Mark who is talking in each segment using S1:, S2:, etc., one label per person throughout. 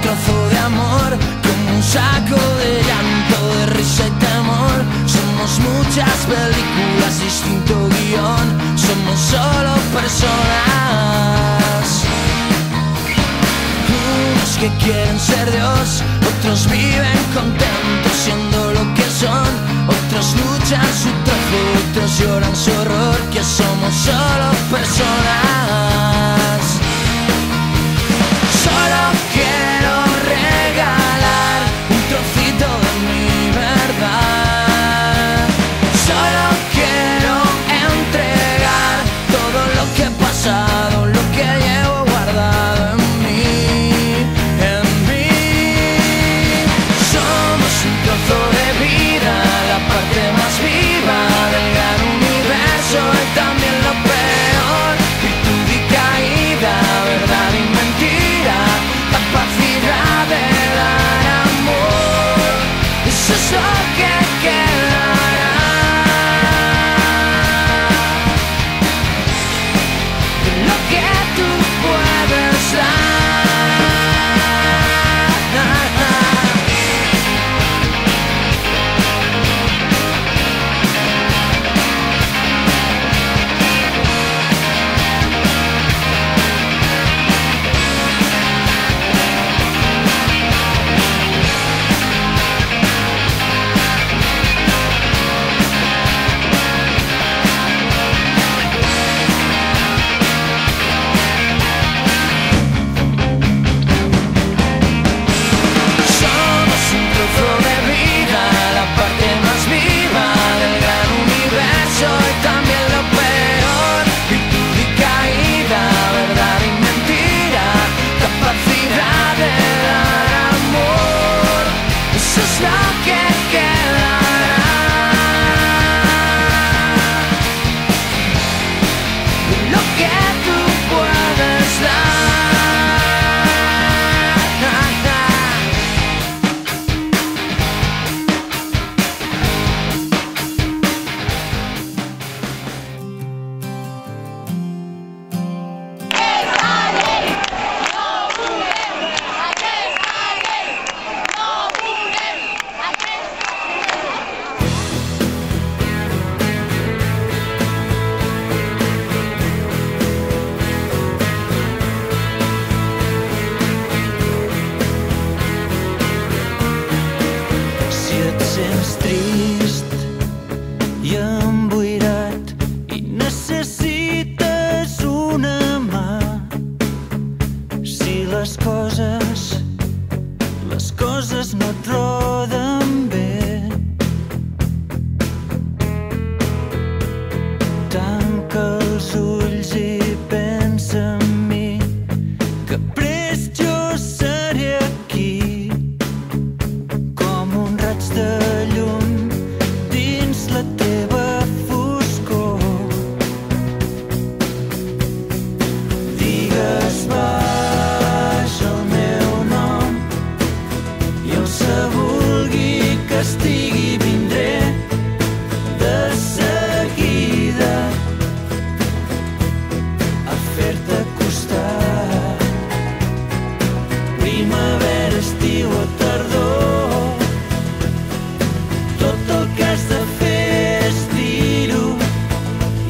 S1: trozo de amor, como un saco de llanto, de risa y temor. Somos muchas películas, distinto guión, somos solo personas. Unos que quieren ser Dios, otros viven contentos siendo lo que son. Otros luchan su trozo, otros lloran su horror, que somos solo personas. Solo quiero regalar un trocito de mi verdad. Solo quiero entregar todo lo que he pasado, lo que llevo guardado en mí, en mí. Somos un trozo de vida, la parte más viva del gran universo y también lo peor. Virtud y caída, verdad y mentira, capacidad de dar amor. Eso es lo que quedará de lo que tú puedes dar. Somos un trozo de vida, la parte más viva del gran universo y también lo peor. Virtud y caída, verdad y mentira, capacidad de dar amor. Eso es lo que quedará de lo que tú puedes dar. Si et sents trist i emboirat i necessites una mà, si les coses no et roden bé, tanca els ulls i pensa en mi, que prest jo seré aquí, com un raig de llum dins la teva foscor. Digues baix el meu nom i el se vulgui que estigui vindré de seguida a fer-te costat. Primavera, estiu o tardor, tot el que has de fer és dir-ho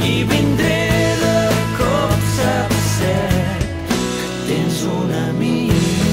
S1: i vindré de cop, saps cert que tens un amic.